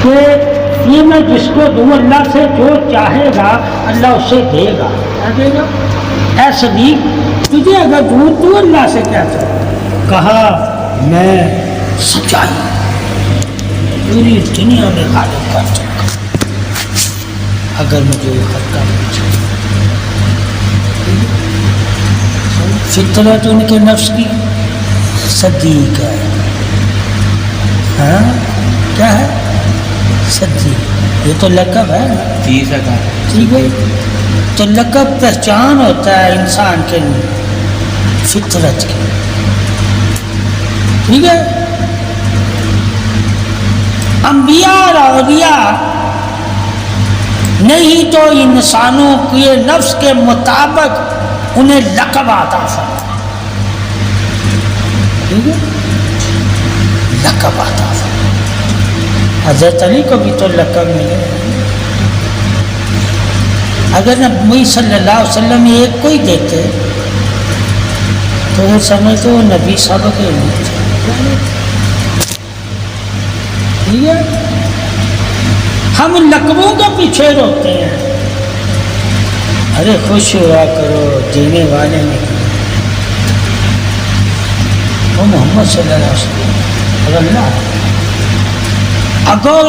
کہ یہ میں جس کو دوں اللہ سے جو چاہے گا اللہ اسے دے گا. کیا دے گا؟ اے صدیق تجھے اگر دوں تو اللہ سے کیا چاہے؟ کہا میں سچائی پوری دنیا میں غالب کر سکتا اگر مجھے یہ خطہ مل جائے. فطرت ان کے نفس کی صدیق ہے. ہاں کیا ہے؟ صدیق. یہ تو لقب ہے نا. ٹھیک ہے. تو لقب پہچان ہوتا ہے انسان کے لیے فطرت کی. ٹھیک ہے. انبیاء اور اولیاء نہیں تو انسانوں کے نفس کے مطابق انہیں لقب آتا فرما. ٹھیک ہے. لقب آتا فرما. حضرت علی کو بھی تو لقب ملے. اگر نبی صلی اللہ علیہ وسلم ایک کو ہی دیتے تو وہ سمجھتے وہ نبی صاحب کے نہیں تھے. ٹھیک ہے. ہم لقبوں کے پیچھے روتے ہیں. ارے خوش ہوا کرو دینے والے نے وہ محمد صلی اللہ علیہ وسلم. اگر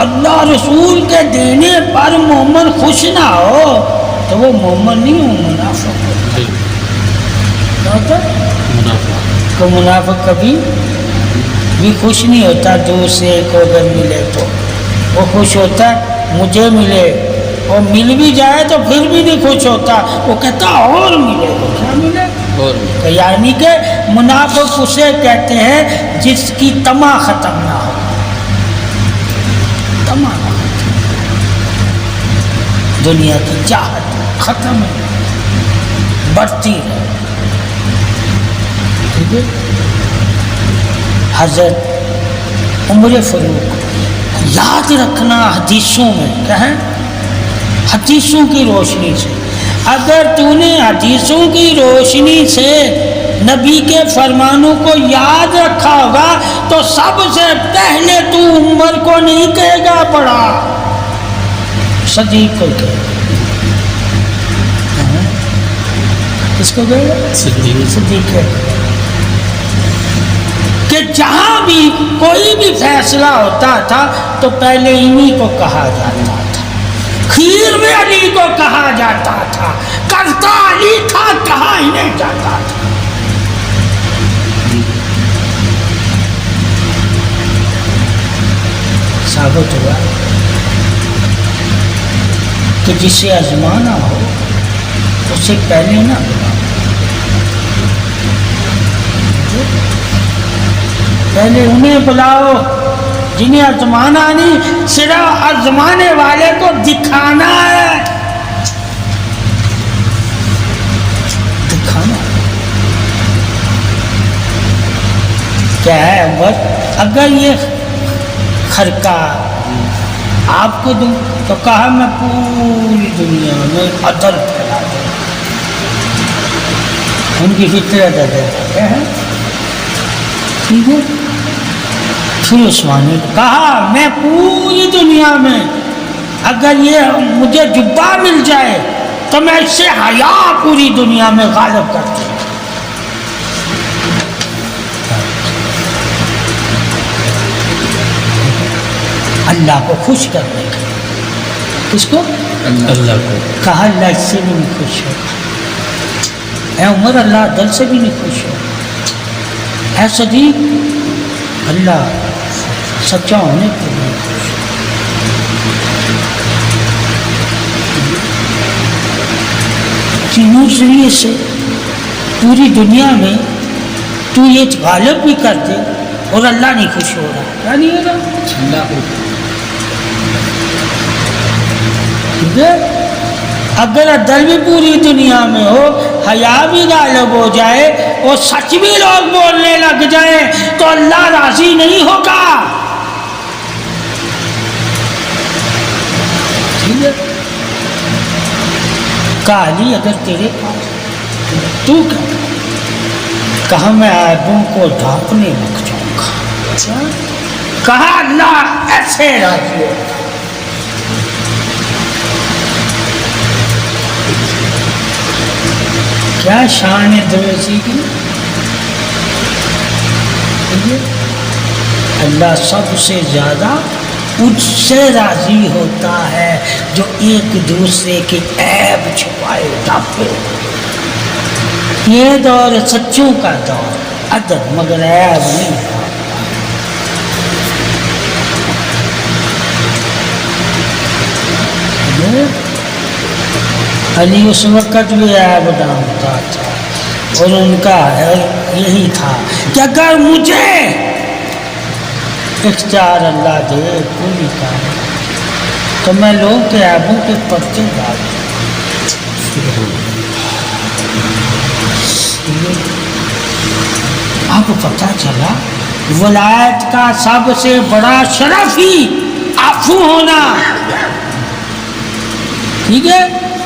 اللہ رسول کے دینے پر محمد خوش نہ ہو تو وہ محمد نہیں ہو، منافق ہوتا. تو منافق کبھی بھی خوش نہیں ہوتا دوسرے کو اگر ملے تو. وہ خوش ہوتا ہے مجھے ملے، اور مل بھی جائے تو پھر بھی نہیں خوش ہوتا. وہ کہتا اور ملے تو کیا ملے. یعنی کہ منافق اسے کہتے ہیں جس کی طمع ختم نہ ہو. طمع دنیا کی چاہت ختم ہے، بڑھتی ہے. ٹھیک ہے. حضرت عمر فاروق یاد رکھنا حدیثوں میں کیا ہے؟ حدیثوں کی روشنی سے. اگر تو نے حدیثوں کی روشنی سے نبی کے فرمانوں کو یاد رکھا ہوگا تو سب سے پہلے تو عمر کو نہیں کہے گا بڑا، صدیق کو کہے گا. کس کو کہے گا؟ صدیق ہے. کہ جہاں بھی کوئی بھی فیصلہ ہوتا تھا تو پہلے انہی کو کہا جاتا تھا. کھیر میں علی کو کہا جاتا تھا، کرتا علی تھا کہا انہیں جاتا تھا. ثابت ہوا کہ جسے آزمانا ہو اسے پہلے نہ بلاؤ. پہلے انہیں بلاؤ جنہیں آزمانا نہیں، صرف آزمانے والے کو دکھانا ہے. دکھانا کیا ہے؟ عمر اگر یہ خرقہ آپ کو دوں تو کہا میں پوری دنیا میں عدل پھیلا دوں. ان کی فطرت عدل کیا ہے. ٹھیک ہے. پھر عثمان نے کہا میں پوری دنیا میں اگر یہ مجھے جبہ مل جائے تو میں اس سے حیا پوری دنیا میں غالب کرتا ہوں. اللہ کو خوش کرنے کا. کس کو؟ اللہ کو. کہا اللہ اس سے بھی نہیں خوش ہے. اے عمر اللہ دل سے بھی نہیں خوش ہے. اے صدیق اللہ سچا ہونے کے لیے خوش ہے. تینوں ذریعے سے پوری دنیا میں تو یہ غالب بھی کر دے اور اللہ نہیں خوش ہو رہا. کیا نہیں ہو رہا؟ اگر عدل بھی پوری دنیا میں ہو، حیا بھی غالب ہو جائے اور سچ بھی لوگ بولنے لگ جائیں تو اللہ راضی نہیں ہوگا. کالی اگر تیرے پاس تو کہا میں عیبوں کو ڈھانپنے لگ جاؤں گا. کہا اللہ ایسے راضی ہے. کیا شان ہے درویشی کی. اللہ سب سے زیادہ اس سے راضی ہوتا ہے جو ایک دوسرے کے عیب چھپائے ڈھانپے. یہ دور سچوں کا دور، ادب مگر عیب نہیں. علی اس وقت بھی عیب ڈھانپتا تھا، اور ان کا یہی تھا کہ اگر مجھے اختیار اللہ دے پوری کام تو میں لوگ کے عیبوں کے پرچے ڈال دوں. اب پتہ چلا ولایت کا سب سے بڑا شرف ہی عفو ہونا. ٹھیک ہے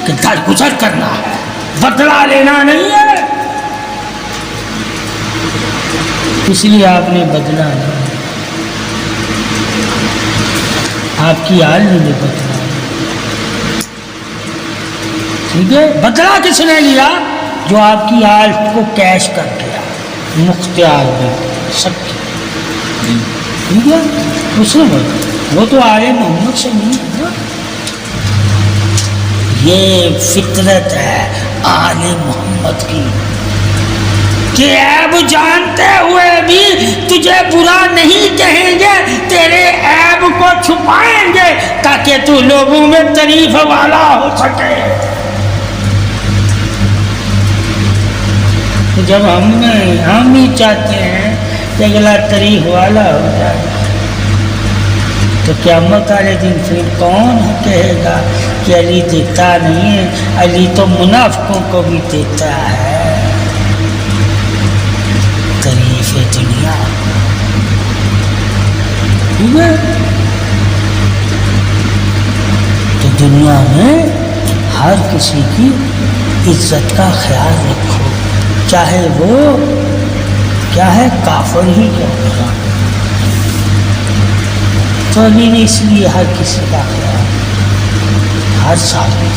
کہ درگزر کرنا ہے، بدلہ لینا نہیں ہے. اس لیے آپ نے بدلہ نہیں، آپ کی آل نے بدلا. ٹھیک ہے، بدلہ کس نے لیا؟ جو آپ کی آل کو کیش کر گیا، مختار میں سب کی. ٹھیک ہے، اس نے بدلا. وہ تو آل محمد سے نہیں ہے نا. یہ فطرت ہے آل محمد کی کہ عیب جانتے ہوئے بھی تجھے برا نہیں کہیں گے، تیرے عیب کو چھپائیں گے تاکہ تو لوگوں میں تعریف والا ہو سکے. جب ہم ہی چاہتے ہیں کہ اگلا تعریف والا ہو جائے تو قیامت والے دن پھر کون کہے گا کہ علی دیتا نہیں ہے؟ علی تو منافقوں کو بھی دیتا ہے. تعریف دنیا. تو دنیا میں ہر کسی کی عزت کا خیال رکھو، چاہے وہ کیا ہے کافر ہی کیوں نہ. تو علی نے اس لیے ہر کسی کا خیال ہر سال میں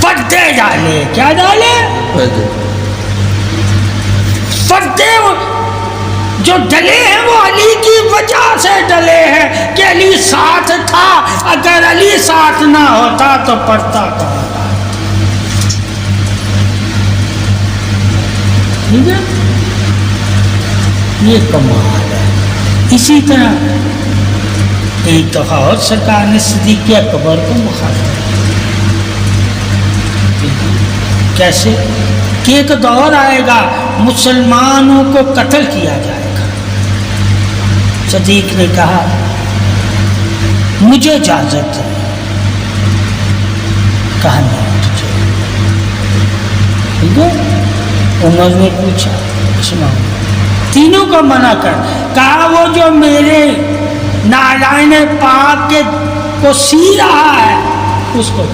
پردے ڈالے. کیا ڈالے؟ پردے جو ڈلے ہیں وہ علی کی وجہ سے ڈلے ہیں کہ علی ساتھ تھا. اگر علی ساتھ نہ ہوتا تو پردہ کہاں. ٹھیک ہے، یہ کمال ہے. اسی طرح ایک دفعہ اور سرکار نے صدیق اکبر کو مخاطب. کیسے کہ ایک دور آئے گا مسلمانوں کو قتل کیا جائے گا. صدیق نے کہا مجھے اجازت ہے. کہا نہیں تجھے. ٹھیک ہے، عمر نے پوچھا سناؤ. تینوں کو منع کر. کہا وہ جو میرے نالائن پاک کے کو سی رہا ہے اس کو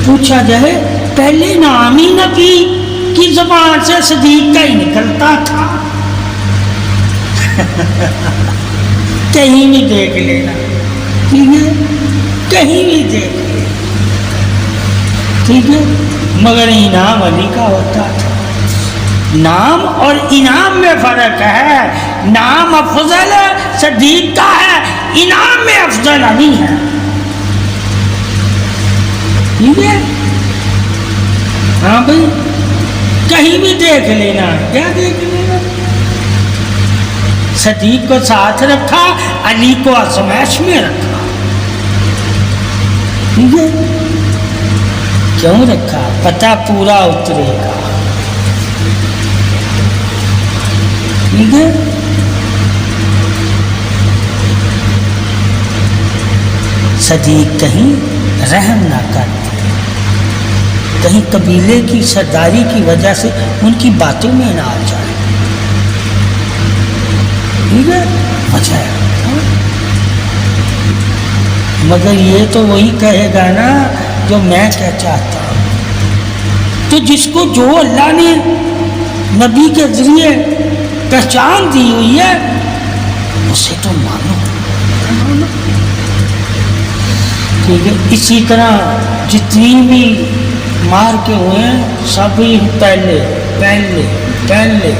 پوچھا جائے. پہلے نام ہی نبی کی زبان سے صدیق کا ہی نکلتا تھا. کہیں بھی دیکھ لینا. ٹھیک ہے، کہیں بھی دیکھ لینا. ٹھیک ہے، مگر انعام علی کا ہوتا تھا. نام اور انعام میں فرق ہے. نام افضل صدیق کا ہے، انعام میں افضل علی ہے. ٹھیک ہے، ہاں بھائی کہیں بھی دیکھ لینا. کیا دیکھ لینا؟ صدیق کو ساتھ رکھا، علی کو آزمائش میں رکھا. ٹھیک ہے، کیوں رکھا؟ پتہ پورا اترے گا. ٹھیک ہے، صدیق کہیں رحم نہ کرتے، کہیں قبیلے کی سرداری کی وجہ سے ان کی باتوں میں نہ آ جائے. ٹھیک ہے، وجہ ہے. مگر یہ تو وہی کہے گا نا جو میں کیا چاہتا ہوں. تو جس کو جو اللہ نے نبی کے ذریعے پہچان دی ہوئی ہے اسے تو مانو. ٹھیک ہے. اسی طرح جتنی بھی مار کے ہوئے ہیں سبھی پہلے پہلے پہلے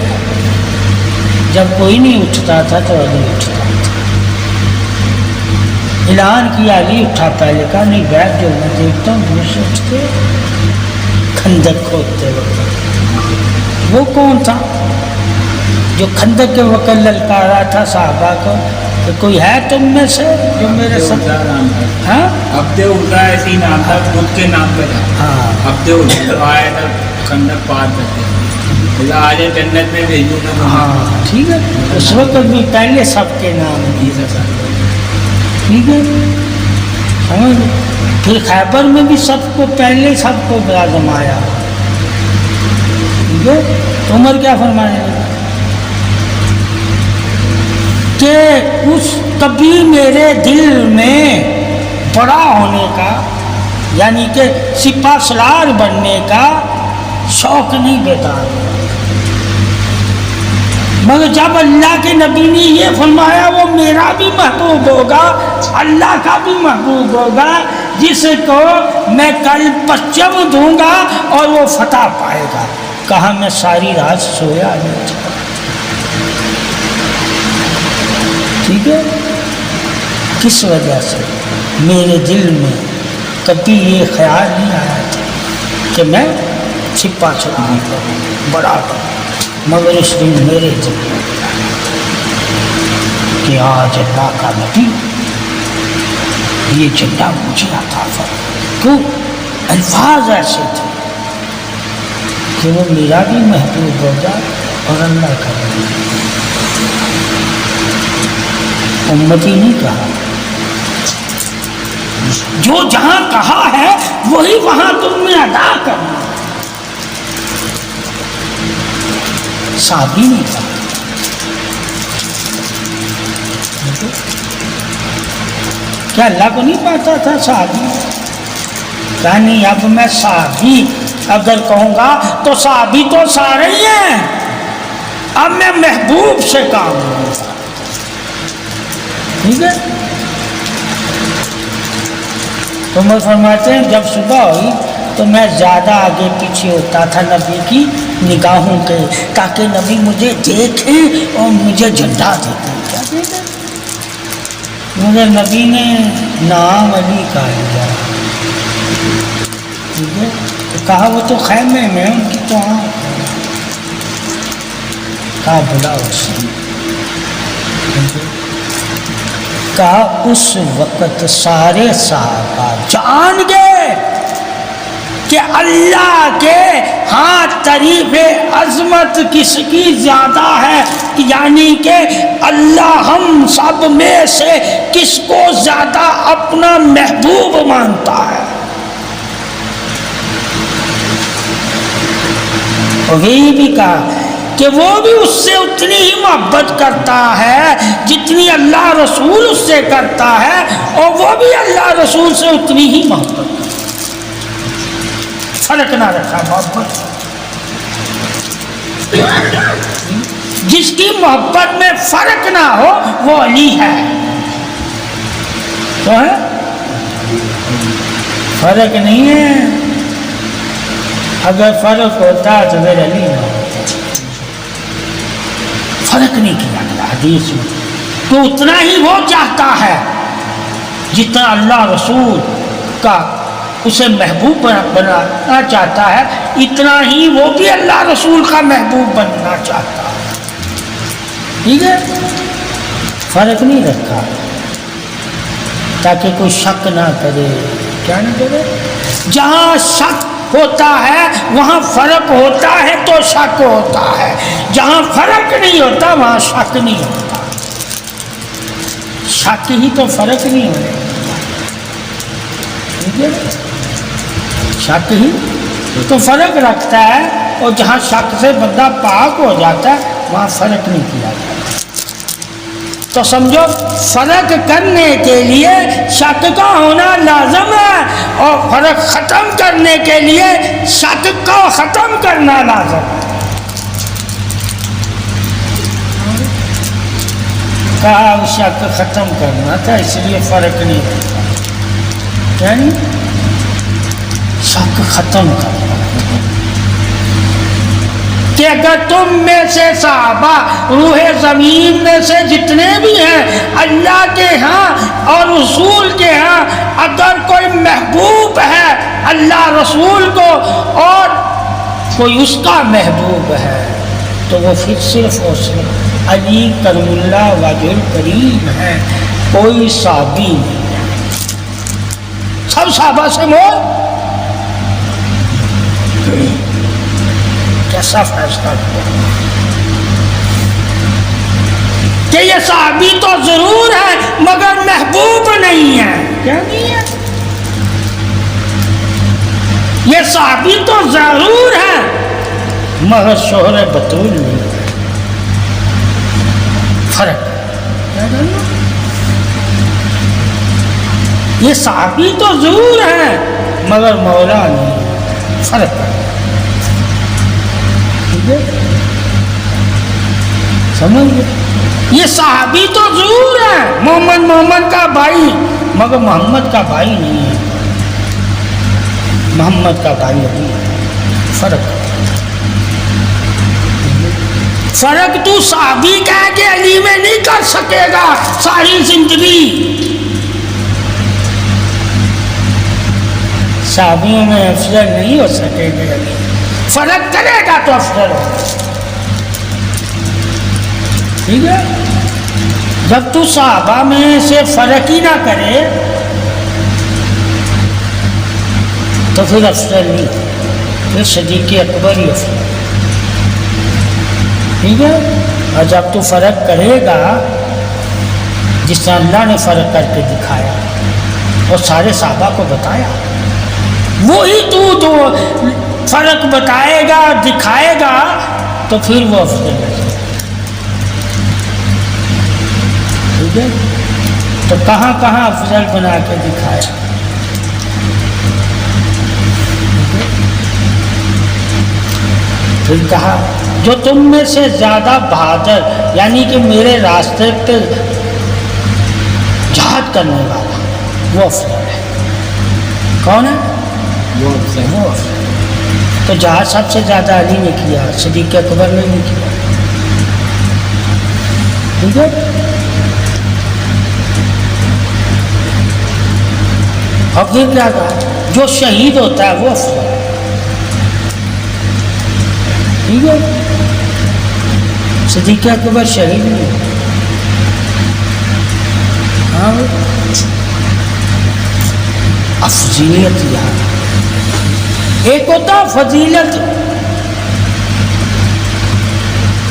جب کوئی نہیں اٹھتا تھا تو علی اٹھتا تھا. اعلان کیا علی اٹھا پہلے کہا نہیں بیٹھ جو میں دیکھتا ہوں دوسرے اٹھتے. خندق کھودتے وقت وہ کون تھا جو خندق کے وقت للکارا تھا صحابہ کو کہ کوئی ہے تم میں سے جو میرے ساتھ؟ ہاں عبد العزا ایسی نام تھا خود کے نام پہ تھا. ہاں عبد العزا آیا تھا خندق پار کرتے اللہ آج جنت میں بھیجوں گا. ہاں ٹھیک ہے. اس وقت بھی پہلے سب کے نام ٹھیک ہے سمجھ. پھر خیبر میں بھی سب کو پہلے سب کو آزمایا. ٹھیک ہے. عمر کیا فرمانے لگا کہ اس کبھی میرے دل میں بڑا ہونے کا یعنی کہ سپہ سالار بننے کا شوق نہیں بیدار ہوا، مگر جب اللہ کے نبی نے یہ فرمایا وہ میرا بھی محبوب ہوگا اللہ کا بھی محبوب ہوگا جس کو میں کل پرچم دوں گا اور وہ فتح پائے گا. کہا میں ساری رات سویا نہیں تھا. ٹھیک ہے. کس وجہ سے میرے دل میں کبھی یہ خیال نہیں آیا تھا کہ میں چھپا چھپا کروں بڑا کروں، مگر اس دن میرے دل میں کہ آج اللہ کا نبی یہ جھنڈا مجھے عطا فرمائے. کیوں؟ الفاظ ایسے تھے کہ وہ میرا بھی محبوب ہوگا اور اللہ کا بھی. امتی نہیں کہا، جو جہاں کہا ہے وہی وہاں تم نے ادا کرنا. صحابی نہیں کہا. کیا اللہ کو نہیں پاتا تھا صحابی؟ کہا نہیں اب میں صحابی اگر کہوں گا تو صحابی تو سارے ہی ہیں، اب میں محبوب سے کام لوں گا. ٹھیک ہے. تو میں فرماتے ہیں جب صبح ہوئی تو میں زیادہ آگے پیچھے ہوتا تھا نبی کی نگاہوں کے تاکہ نبی مجھے دیکھیں اور مجھے جھنڈا دے دیں. کیا دے دیں؟ مجھے نبی نے نام علی کہا لیا. ٹھیک ہے. تو کہا وہ تو خیمے میں ان کی تو آنکھ ہے. کہا بلا اس نے. کہا اس وقت سارے صحابہ جان گئے کہ اللہ کے ہاں تعریف عظمت کس کی زیادہ ہے، یعنی کہ اللہ ہم سب میں سے کس کو زیادہ اپنا محبوب مانتا ہے. وہی بھی کہا کہ وہ بھی اس سے اتنی ہی محبت کرتا ہے جتنی اللہ رسول اس سے کرتا ہے، اور وہ بھی اللہ رسول سے اتنی ہی محبت کرتا ہے. فرق نہ رکھا محبت. جس کی محبت میں فرق نہ ہو وہ علی ہے. تو ہے فرق نہیں ہے. اگر فرق ہوتا تو پھر علی نہ ہوتا. فرق نہیں کیا گیا حدیث میں. تو اتنا ہی وہ چاہتا ہے جتنا اللہ رسول کا اسے محبوب بنانا چاہتا ہے، اتنا ہی وہ بھی اللہ رسول کا محبوب بننا چاہتا ہے. ٹھیک ہے. فرق نہیں رکھا تاکہ کوئی شک نہ کرے. کیا نہ کرے؟ جہاں شک ہوتا ہے وہاں فرق ہوتا ہے تو شک ہوتا ہے، جہاں فرق نہیں ہوتا وہاں شک نہیں ہوتا. شک ہی تو فرق نہیں ہوتا. ٹھیک ہے. شک ہی تو فرق رکھتا ہے، اور جہاں شک سے بندہ پاک ہو جاتا ہے وہاں فرق نہیں کیا جاتا. تو سمجھو فرق کرنے کے لیے شک کا ہونا لازم ہے، اور فرق ختم کرنے کے لیے شک کو ختم کرنا لازم ہے. کہا شک ختم کرنا تھا، اس لیے فرق نہیں ہوتا، یعنی شک ختم کرنا کہ اگر تم میں سے صحابہ روح زمین میں سے جتنے بھی ہیں اللہ کے ہاں اور رسول کے ہاں اگر کوئی محبوب ہے اللہ رسول کو اور کوئی اس کا محبوب ہے تو وہ پھر صرف اور صرف علی کرم اللہ وجہ الکریم ہے، کوئی صحابی نہیں، سب صحابہ سے مول کیسا فیصلہ ہوا کہ یہ صحابی تو ضرور ہے مگر محبوب نہیں ہے، کیا نہیں ہے؟ یہ صحابی تو ضرور ہے مگر شوہر بطول نہیں ہے، فرق ہے۔ یہ صحابی تو ضرور ہے مگر مولا نہیں ہے، فرق ہے، سمجھ گئے؟ یہ صحابی تو ضرور ہے محمد کا بھائی مگر محمد کا بھائی نہیں ہے، محمد کا بھائی ابھی فرق ہے۔ فرق تو صحابی کہہ کے علی میں نہیں کر سکے گا ساری زندگی، صحابیوں میں افضل نہیں ہو سکے گا علی، فرق کرے گا تو افضل ہوگا، ٹھیک ہے؟ جب تو صحابہ میں سے فرق ہی نہ کرے تو پھر افضل نہیں، پھر صدیق اکبر ہی افضل، ٹھیک ہے؟ اور جب تو فرق کرے گا جس طرح اللہ نے فرق کر کے دکھایا اور سارے صحابہ کو بتایا، وہی تو جو فرق بتائے گا دکھائے گا تو پھر وہ افضل ہے، ٹھیک ہے؟ تو کہاں کہاں افضل بنا کے دکھایا، پھر کہا جو تم میں سے زیادہ بہادر یعنی کہ میرے راستے پہ جہاد کرنے والا وہ افضل ہے، کون ہے؟ وہ افضل۔ تو جہاد سب سے زیادہ علی نے کیا، صدیق اکبر نے نہیں کیا، ٹھیک ہے؟ اور پھر کیا کہا جو شہید ہوتا ہے وہ افضل ہے، ٹھیک ہے؟ صدیق اکبر شہید نہیں، ہاں افضیلیت یہاں ایک ہوتا فضیلت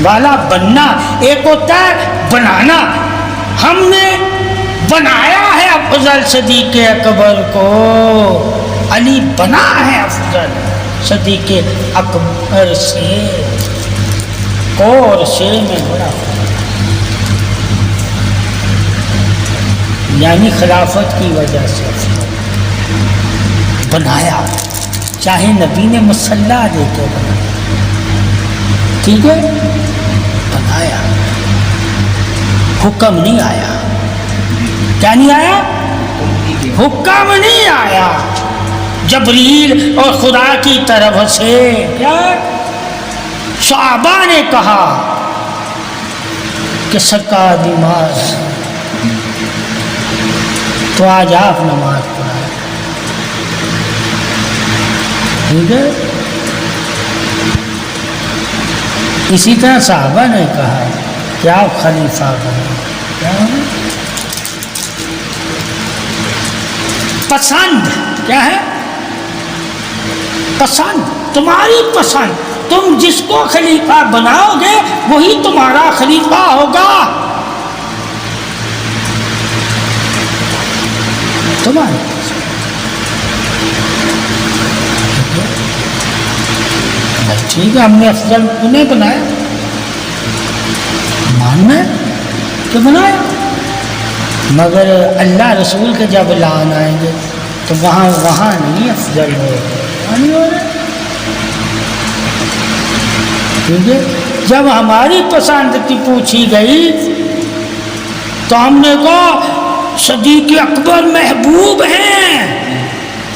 والا بننا، ایک ہوتا ہے بنانا، ہم نے بنایا ہے افضل صدیق اکبر کو، علی بنا ہے افضل صدیق اکبر سے، اور سے میں بڑا یعنی خلافت کی وجہ سے افضل بنایا، چاہے نبی نے مسلح دے کے بنایا، ٹھیک ہے؟ بنایا، حکم نہیں آیا، کیا نہیں آیا؟ حکم نہیں آیا جبریل اور خدا کی طرف سے، کیا صحابہ نے کہا کہ سرکار نماز تو آج آپ نماز پڑھائیں، ٹھیک ہے؟ اسی طرح صحابہ نے کہا کہ آپ خلیفہ بنیں، کیا پسند، کیا ہے؟ پسند، تمہاری پسند، تم جس کو خلیفہ بناؤ گے وہی تمہارا خلیفہ ہوگا، تمہاری پسند، ٹھیک ہے؟ ہم نے افضل انہیں بنایا، ماننا ہے کہ بنایا، مگر اللہ رسول کے جب اعلان آئیں گے تو وہاں نہیں افضل ہو رہے، ٹھیک ہے؟ جب ہماری پسند کی پوچھی گئی تو ہم نے کہا صدیق اکبر محبوب ہیں.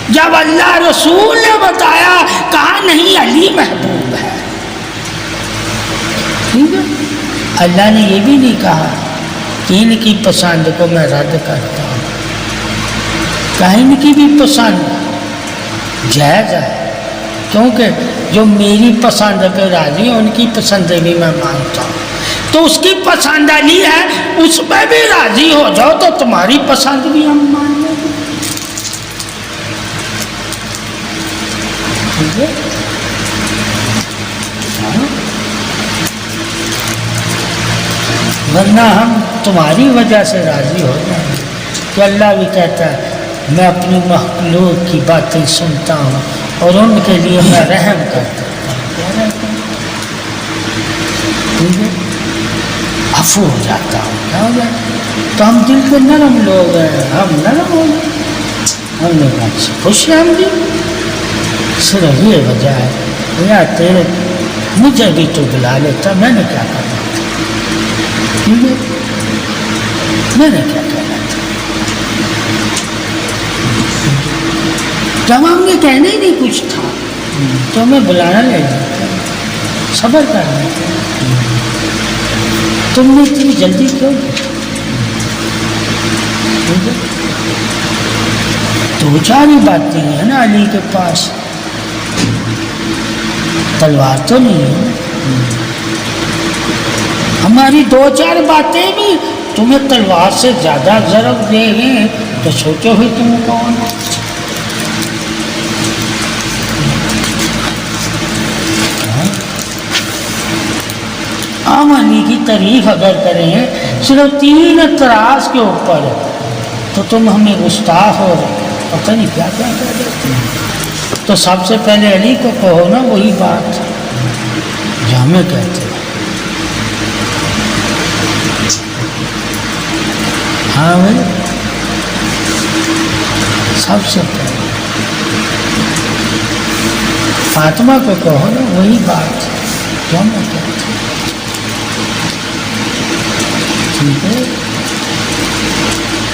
جب اللہ رسول نے بتایا کہا نہیں علی محبوب ہے. ٹھیک ہے. اللہ نے یہ بھی نہیں کہا کہ ان کی پسند کو میں رد کرتا ہوں. کہیں ان کی بھی پسند جائز ہے، کیونکہ جو میری پسند پہ راضی ہے ان کی پسند بھی میں مانتا ہوں. تو اس کی پسند علی ہے، اس پہ بھی راضی ہو جاؤ تو تمہاری پسند بھی ہم مان لیں گے. ٹھیک ہے. ورنہ ہم تمہاری وجہ سے راضی ہو جائیں گے. کہ اللہ بھی کہتا ہے میں اپنی مخلوق کی باتیں سنتا ہوں اور ان کے لیے میں رحم کرتا ہوں. ٹھیک ہے. عفو ہو جاتا ہوں. کیا ہو جاتا ہے؟ تو ہم دل کے نرم لوگ ہیں. ہم نرم ہو گئے. ہم نے بات سے خوش ہیں. ہم بھی صرف یہ وجہ ہے یا تیرے مجھے بھی تو بلا لیتا، میں نے کیا کرنا تھا. ٹھیک ہے. میں نے کیا کرنا تھا. جب ہم نے کہنا ہی نہیں کچھ تھا تو ہمیں بلانا لے جاتا. صبر کرنا تھا. تم نے اتنی جلدی کیوں کی؟ دو چار ہی باتیں ہیں نا علی کے پاس، تلوار تو نہیں ہے. ہماری دو چار باتیں بھی تمہیں تلوار سے زیادہ ضرب دے گئے تو سوچو ہی تم کون ہو. ہم علی کی تعریف اگر کریں صرف 3 اعتراض کے اوپر تو تم ہمیں گستاخ ہو پتہ نہیں کیا کیا کہہ دیتے ہیں. تو سب سے پہلے علی کو کہو نا وہی بات جو ہمیں کہتے ہیں. ہاں بھائی سب سے پہلے فاطمہ کو کہو نا وہی بات جو ہمیں کہتے ہیں. ٹھیک ہے.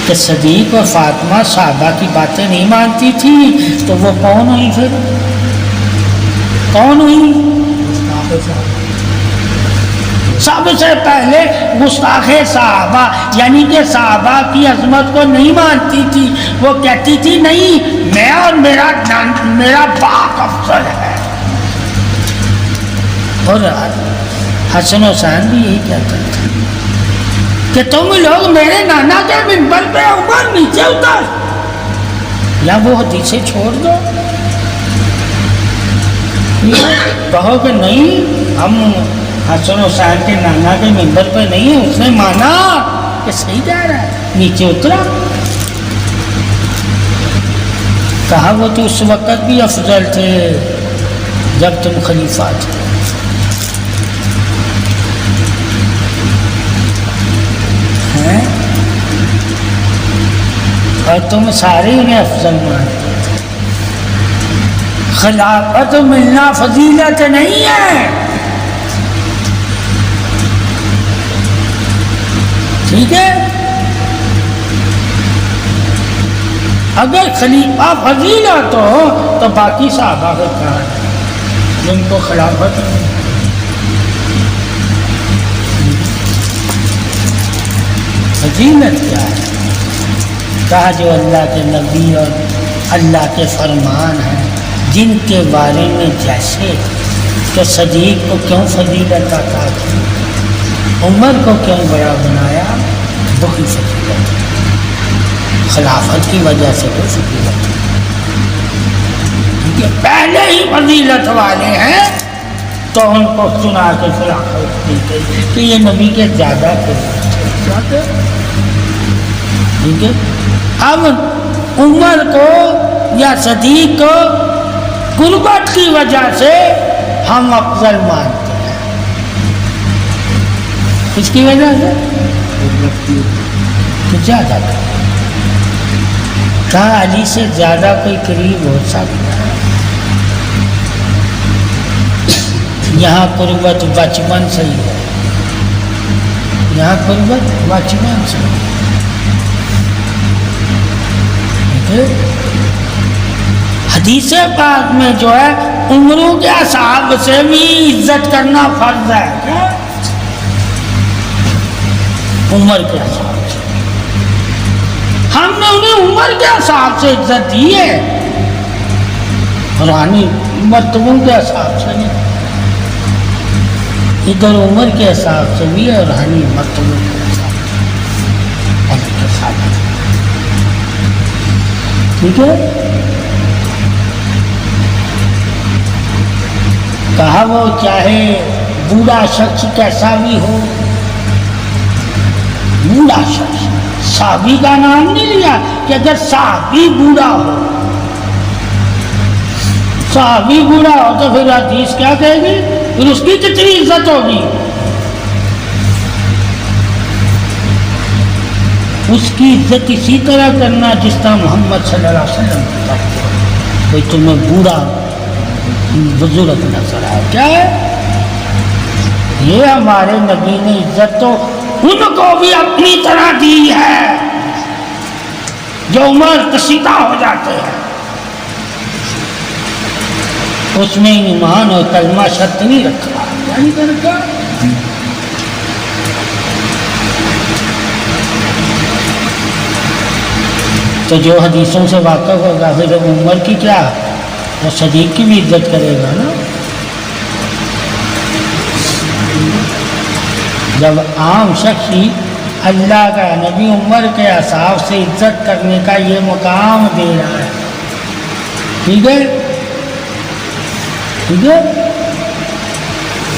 کہ صدیق اور فاطمہ صحابہ کی باتیں نہیں مانتی تھی تو وہ کون ہوئی پھر؟ کون ہوئی؟ سب سے پہلے گستاخ صحابہ، یعنی کہ صحابہ کی عظمت کو نہیں مانتی تھی. وہ کہتی تھی نہیں میں اور میرا باپ افضل ہے. اور حسن حسین بھی یہی کہتے تھے کہ تم لوگ میرے نانا کے منبر پہ اوپر نیچے اتر. یا وہ حدیثیں چھوڑ دو. کہو کہ نہیں ہم حسن حسین کے نانا کے منبر پہ نہیں ہیں. اس نے مانا کہ صحیح جا رہا ہے، نیچے اترا. کہا وہ تو اس وقت بھی افضل تھے جب تم خلیفہ تھے. اور تم سارے انہیں افضل مانتے تھے. خلافت ملنا فضیلت نہیں ہے. ٹھیک ہے. اگر خلیفہ فضیلت ہو تو باقی صحابہ کا کہاں ہے جن کو خلافت نہیں. فضیلت کیا ہے؟ کہا جو اللہ کے نبی اور اللہ کے فرمان ہیں جن کے بارے میں جیسے کہ صدیق کو کیوں فضیلت عطا کی، عمر کو کیوں بڑا بنایا، وہی فضیلت. خلافت کی وجہ سے کوئی فضیلت نہیں. پہلے ہی فضیلت والے ہیں تو ان کو چنا کے خلافت دی گئی کہ یہ نبی کے زیادہ تھے. ٹھیک ہے. اب عمر کو یا صدیق کو غربت کی وجہ سے ہم افضل مانتے ہیں. اس کی وجہ سے کہ زیادہ کہاں علی سے زیادہ کوئی قریب ہو سکتا ہے. یہاں قربت بچپن سے ہی ہے. یہاں قربت واچمان سے. حدیث پاک میں جو ہے عمروں کے اصحاب سے بھی عزت کرنا فرض ہے. کیا عمر کے اصحاب سے ہم نے انہیں عمر کے اصحاب سے عزت دی ہے، روحانی مرتبوں کے اصحاب سے نہیں. ادھر عمر کے حساب سے بھی ہے، روحانی مرتبوں کے حساب سے. ٹھیک ہے. کہا وہ چاہے بوڑھا شخص کیسا بھی ہو، بوڑھا شخص، صحابی کا نام نہیں لیا کہ اگر صحابی بوڑھا ہو، صحابی بوڑھا ہو تو پھر حدیث کیا کہے گی، پھر اس کی کتنی عزت ہوگی. اس کی عزت اسی طرح کرنا جس طرح محمد صلی اللہ علیہ وسلم کرتے ہو. کوئی تمہیں بوڑھا بزرگ نظر آئے، کیا ہے یہ؟ ہمارے نبی نے عزت تو ان کو بھی اپنی طرح دی ہے جو عمر کشیدہ ہو جاتے ہیں. اس میں ایمان اور کلمہ شرط نہیں رکھا. یعنی کہ رکھا تو جو حدیثوں سے واقف ہوگا پھر عمر کی کیا، وہ صدیق کی بھی عزت کرے گا نا. جب عام شخص ہی اللہ کا نبی عمر کے اصحاب سے عزت کرنے کا یہ مقام دے رہا ہے. ٹھیک ہے، ٹھیک ہے.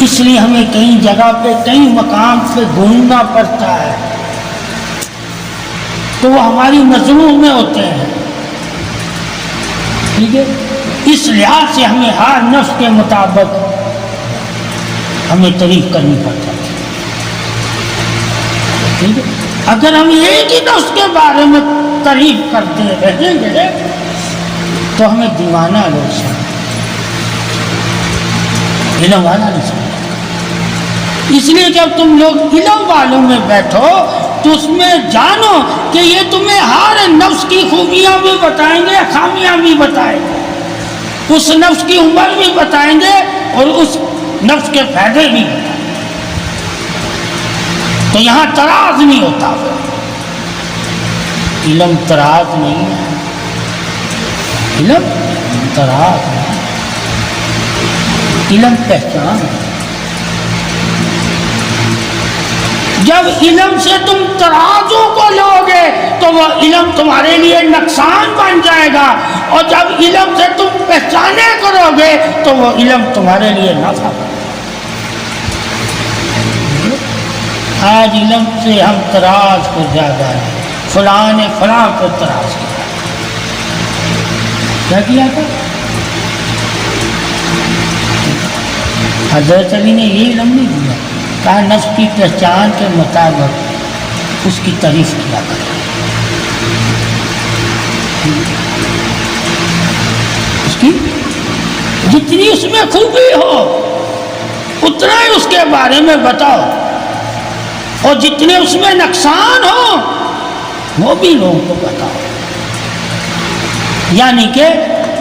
اس لیے ہمیں کئی جگہ پہ کئی مقام پہ گھومنا پڑتا ہے تو وہ ہماری نظروں میں ہوتے ہیں. ٹھیک ہے. اس لحاظ سے ہمیں ہر نفس کے مطابق ہمیں تعریف کرنی پڑتی ہے. ٹھیک ہے. اگر ہم ایک ہی نفس کے بارے میں تعریف کرتے رہیں گے تو ہمیں دیوانہ لوگ سمجھیں، علم والا نہیں سمجھے. اس لیے جب تم لوگ علم والوں میں بیٹھو تو اس میں جانو کہ یہ تمہیں ہر نفس کی خوبیاں بھی بتائیں گے، خامیاں بھی بتائیں گے، اس نفس کی عمر بھی بتائیں گے اور اس نفس کے فائدے بھی بتائیں گے. تو یہاں تراز نہیں ہوتا. علم تراز نہیں ہے، علم تراز نہیں، علم پہچان ہے. جب علم سے تم ترازو کو لوگے تو وہ علم تمہارے لیے نقصان بن جائے گا، اور جب علم سے تم پہچانے کرو گے تو وہ علم تمہارے لیے نفع. آج علم سے ہم تراز کو زیادہ ہے. فلاں نے فلاں کو تراز کیا، کیا کیا تھا؟ حضرت علی نے یہ علم نہیں دیا، کہا نفس کی پہچان کے مطابق اس کی تعریف کیا کرے. اس کی جتنی اس میں خوبی ہو اتنا ہی اس کے بارے میں بتاؤ، اور جتنے اس میں نقصان ہو وہ بھی لوگوں کو بتاؤ. یعنی کہ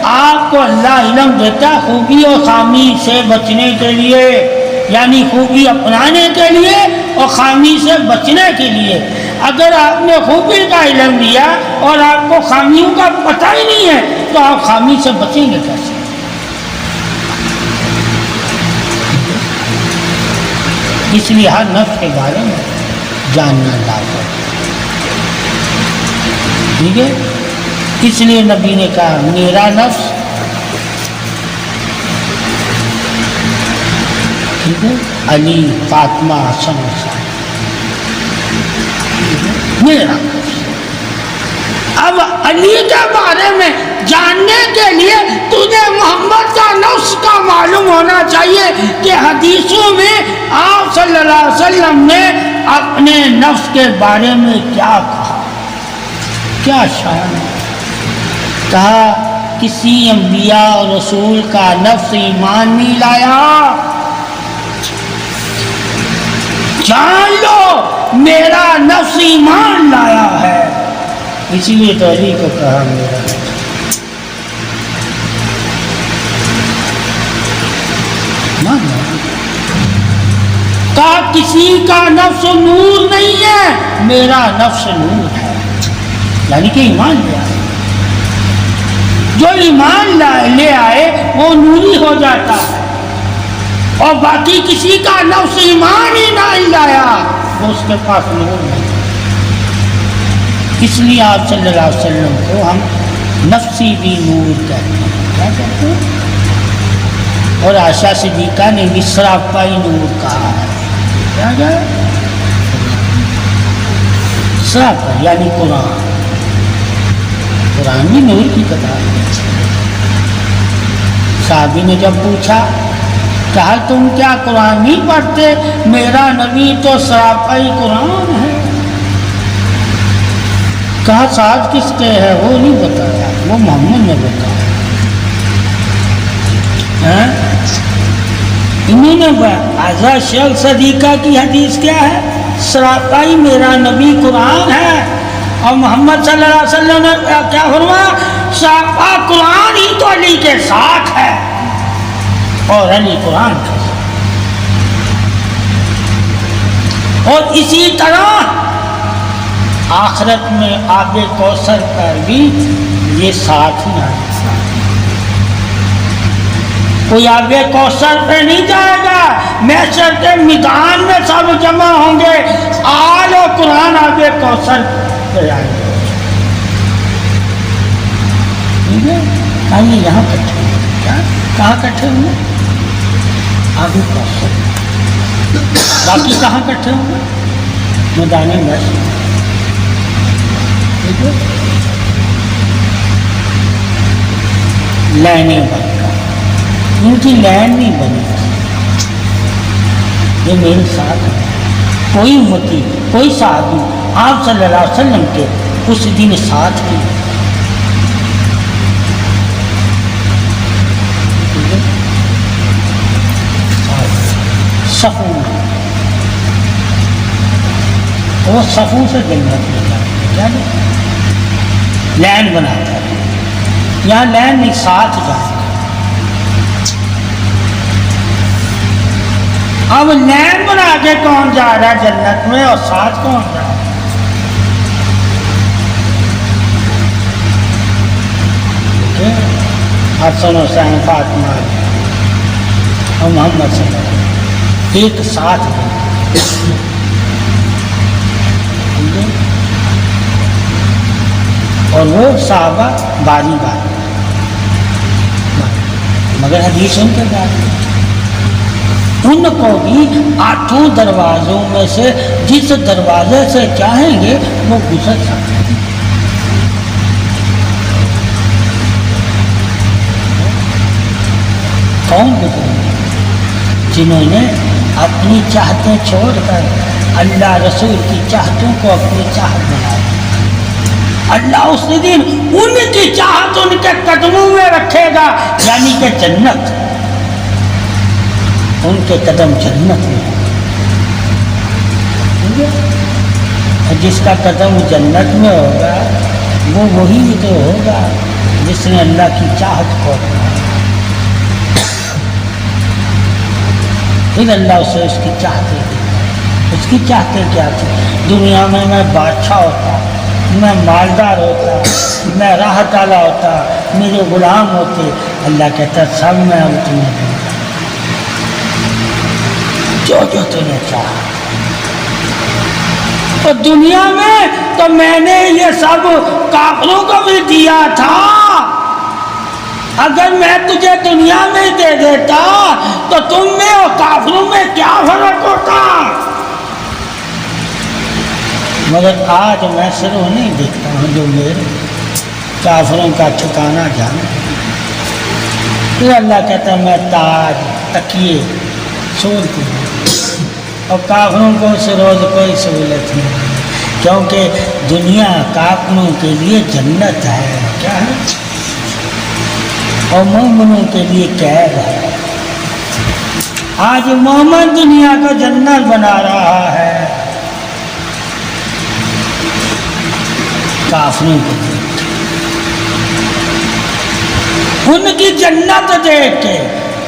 آپ کو اللہ علم دیتا خوبی اور خامی سے بچنے کے لیے، یعنی خوبی اپنانے کے لیے اور خامی سے بچنے کے لیے. اگر آپ نے خوبی کا علم لیا اور آپ کو خامیوں کا پتہ ہی نہیں ہے تو آپ خامی سے بچیں گے کیسے؟ اس لیے ہر نفس کے بارے میں جاننا لازم ہے. ٹھیک ہے. اس لیے نبی نے کہا میرا نفس، ٹھیک ہے، علی، فاطمہ، حسن، حسین، میرا نفس. اب علی کے بارے میں جاننے کے لیے تجھے محمد کا نفس کا معلوم ہونا چاہیے کہ حدیثوں میں آپ صلی اللہ علیہ وسلم نے اپنے نفس کے بارے میں کیا کہا، کیا شان ہے. کہا کسی انبیاء اور رسول کا نفس ایمان نہیں لایا. جان لو میرا نفس ایمان لایا ہے، اسی لیے تو علی کو کہا میرا نفس۔ کہا کسی کا نفس نور نہیں ہے، میرا نفس نور ہے، یعنی کہ ایمان لے آئے، جو ایمان لے آئے وہ نوری ہو جاتا ہے، اور باقی کسی کا نفس ایمان ہی نہیں لایا وہ اس کے پاس نور نہیں۔ اس لیے آپ صلی اللہ علیہ وسلم کو ہم نفسی بھی نور کہتے ہیں، کیا کہتے ہیں؟ اور عائشہ صدیقہ نے بھی سراپائی نور کہا ہے، کیا ہے؟ سراپا یعنی قرآن، قرآن بھی نور کی کتاب ہے۔ صحابی نے جب پوچھا، کہا تم کیا قرآن نہیں پڑھتے؟ میرا نبی تو سراپائی قرآن ہے۔ کہا ساتھ کس کے ہے؟ وہ نہیں بتایا، وہ محمد نے بتایا۔ انہوں نے حضرت شیخ صدیقہ کی حدیث کیا ہے؟ سراپائی میرا نبی قرآن ہے، اور محمد صلی اللہ علیہ وسلم نے کیا فرمایا؟ سراپا قرآن ہی تو علی کے ساتھ ہے، اور علی قرآن کے ساتھ۔ اور اسی طرح آخرت میں آب کوثر پر بھی یہ ساتھ ہی آئے، کوئی آب کوثر پہ نہیں جائے گا، محشر کے میدان میں سب جمع ہوں گے، آل و قرآن آب کوثر پہ آئے گا۔ آئیے یہاں کٹھے ہوئے، کیا کہاں کٹھے ہوئے؟ آب کوثر۔ باقی کہاں کٹھے ہوئے؟ میدان محشر۔ لائنیں بن کر، ان کی لائن نہیں بنی، یہ میرے ساتھ ہے۔ کوئی امتی، کوئی صحابی آپ صلی اللہ علیہ وسلم کے اس دن ساتھ نہیں، صفوں وہ صفوں سے جنت میں جاتے ہیں، کیا لائن بناتا ہے، یہاں لائن نہیں، ساتھ جاتا ہے۔ اب لائن بنا کے کون جا رہا ہے جنت میں، اور ساتھ کون جا رہا ہے؟ حسن حسین فاطمہ اور محمد صلی اللہ علیہ وسلم ایک ساتھ ہیں، اور وہ صحابہ باری باری، مگر حدیث ان کے بعد ان کو بھی 8 دروازوں میں سے جس دروازے سے چاہیں گے وہ گزر سکتے ہیں۔ کون گزرے گے؟ جنہوں نے اپنی چاہتیں چھوڑ کر اللہ رسول کی چاہتوں کو اپنی چاہت بنایا، اللہ اس دن ان کی چاہت ان کے قدموں میں رکھے گا، یعنی کہ جنت، ان کے قدم جنت میں ہوں، جس کا قدم جنت میں ہوگا وہ وہی تو ہوگا جس نے اللہ کی چاہت کو اپنایا، پھر اللہ اسے اس کی چاہتیں دی۔ اس کی چاہتیں کیا تھی؟ دنیا میں بادشاہ ہوتا، میں مالدار ہوتا، میں راہ تالا ہوتا، میرے غلام ہوتے، اللہ کہتا سب میں اب تمہیں دوں گا جو جو تمہیں چاہا۔ اور دنیا میں تو میں نے یہ سب کافروں کو بھی دیا تھا، اگر میں تجھے دنیا میں دے دیتا تو تم میں اور کافروں میں کیا فرق ہوتا؟ مگر آج میں صرف نہیں دیکھتا ہوں جو میرے کافروں کا ٹھکانہ جانا، پھر اللہ کہتا ہے میں تاج تکیے چھوڑ دوں، اور کافروں کو اس روز کوئی سہولت نہیں، کیونکہ دنیا کافروں کے لیے جنت ہے، کیا ہے، اور مومنوں کے لیے قید ہے۔ آج مومن دنیا کو جنت بنا رہا ہے، کافروں کو دیکھ کے، ان کی جنت دیکھ کے،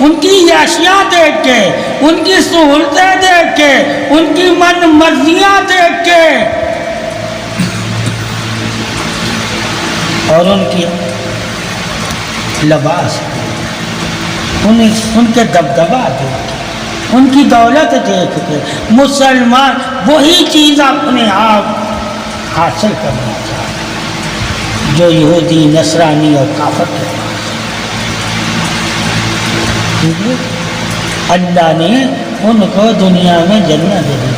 ان کی عیاشیاں دیکھ کے، ان کی سہولتیں دیکھ کے، ان کی من مرضیاں دیکھ کے، اور ان کی لباس، ان کے دبدبا دیکھ کے، ان کی دولت دیکھ کے مسلمان وہی چیز اپنے آپ حاصل کرنا چاہتے جو یہودی، نصرانی اور کافر کے پاس۔ اللہ نے ان کو دنیا میں جنت دے دی